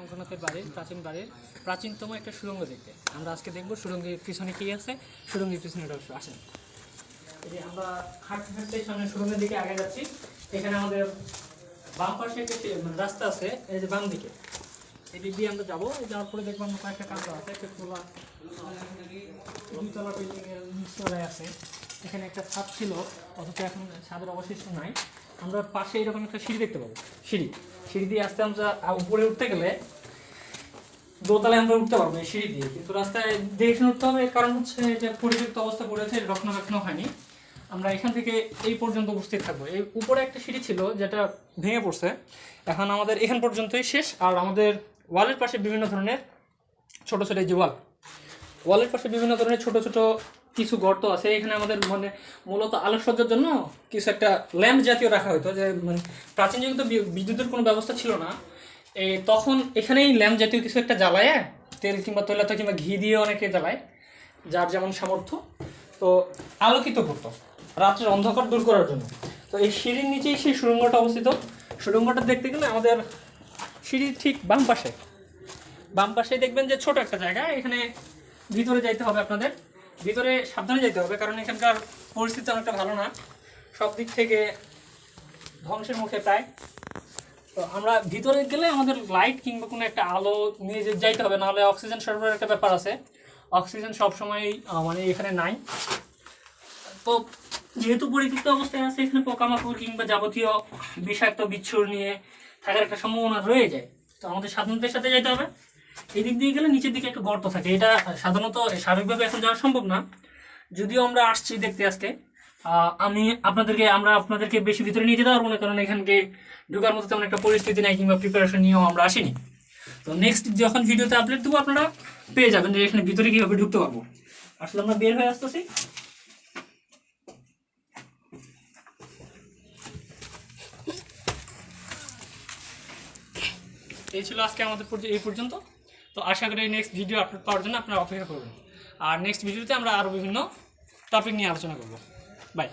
শঙ্করনাথের বাড়ির প্রাচীনতম একটা সুড়ঙ্গ দেখতে আমরা আজকে দেখব সুড়ঙ্গের পিছনে কি আছে। সুড়ঙ্গের পিছনে আসেন, এই যে আমরা হাঁটতে হাঁটতে সামনে সুড়ঙ্গের দিকে আগে যাচ্ছি। এখানে আমাদের বাম পাশে একটা রাস্তা আছে, এই যে বাম দিকে এই দিক দিয়ে আমরা যাবো। যাওয়ার পরে দেখবো আমরা কয়েকটা কামরা আছে, একটা খোলা দুইতলা বিল্ডিং এর নিচতলায় আছে। এখানে একটা ছাদ ছিল, অথচ এখন ছাদের অবশিষ্ট নাই। আমরা পাশে এরকম একটা সিঁড়ি দেখতে পাবো। সিঁড়ি দিয়ে আসতে আমরা উপরে উঠতে গেলে দোতলায় আমরা উঠতে পারবো এই সিঁড়ি দিয়ে, কিন্তু রাস্তায় দেখে উঠতে হবে। কারণ হচ্ছে এটা পরিত্যক্ত অবস্থা পড়েছে, রক্ষণাবেক্ষণ হয়নি। আমরা এখান থেকে এই পর্যন্ত উপস্থিত থাকবো। এই উপরে একটা সিঁড়ি ছিল যেটা ভেঙে পড়ছে, এখন আমাদের এখান পর্যন্তই শেষ। আর আমাদের ওয়ালের পাশে বিভিন্ন ধরনের ছোট ছোট যে ওয়ালের পাশে বিভিন্ন ধরনের ছোট ছোট কিছু গর্ত আছে। এখানে আমাদের মানে মূলত আলোকসজ্জার জন্য কিছু একটা ল্যাম্প জাতীয় রাখা হতো, যে মানে প্রাচীন যুগে তো বিদ্যুতের কোনো ব্যবস্থা ছিল না। তখন এখানেই ল্যাম্প জাতীয় কিছু একটা জ্বালায়, তেল কিংবা তৈলাক্ত কিংবা ঘি দিয়ে অনেকে জ্বালায়, যার যেমন সামর্থ্য, তো আলোকিত করতো রাত্রের অন্ধকার দূর করার জন্য। তো এই সিঁড়ির নিচেই সেই সুড়ঙ্গটা অবস্থিত। সুড়ঙ্গটা দেখতে গেলে আমাদের সিঁড়ির ঠিক বাম পাশে দেখবেন যে ছোট একটা জায়গা, এখানে ভিতরে যাইতে হবে। আপনাদের ভিতরে সাবধানে যাইতে হবে, কারণ এখানকার পরিস্থিতি অনেকটা ভালো না, সব দিক থেকে ধ্বংসের মুখে প্রায়। তো আমরা ভিতরে গেলে আমাদের লাইট কিংবা কোনো একটা আলো নিয়ে যাইতে হবে, নাহলে অক্সিজেন সরবরাহের একটা ব্যাপার আছে। অক্সিজেন সবসময় মানে এখানে নাই। তো যেহেতু পরিত্যক্ত অবস্থায় আছে, এখানে পোকামাকড় কিংবা যাবতীয় বিষাক্ত বিচ্ছুর নিয়ে থাকার একটা সম্ভাবনা রয়ে যায়। তো আমাদের সাবধানতার সাথে যেতে হবে। এই দিক দিয়ে গেলে নিচের দিকে একটা গর্ত থাকে, এটা সাধারণত স্বাভাবিকভাবে এখন যাওয়া সম্ভব না, যদিও আমরা আসছি দেখতে আজকে। আমরা আপনাদেরকে বেশি ভিতরে নিয়ে যেতে পারবো না, কারণ এখানকে ঢোকার মতো তেমন একটা পরিস্থিতি নাই কিংবা প্রিপারেশন নিয়েও আমরা আসিনি। তো নেক্সট যখন ভিডিওতে আপলোড দেবো আপনারা পেয়ে যাবেন যে এখানে ভিতরে কীভাবে ঢুকতে পারবো। আসলে আমরা বের হয়ে আসতেছি। এই ছিল আজকে আমাদের এই পর্যন্ত। তো আশা করি নেক্সট ভিডিও আপলোড পাওয়ার জন্য আপনারা অপেক্ষা করবেন। আর নেক্সট ভিডিওতে আমরা আরও বিভিন্ন টপিক নিয়ে আলোচনা করব। বাই।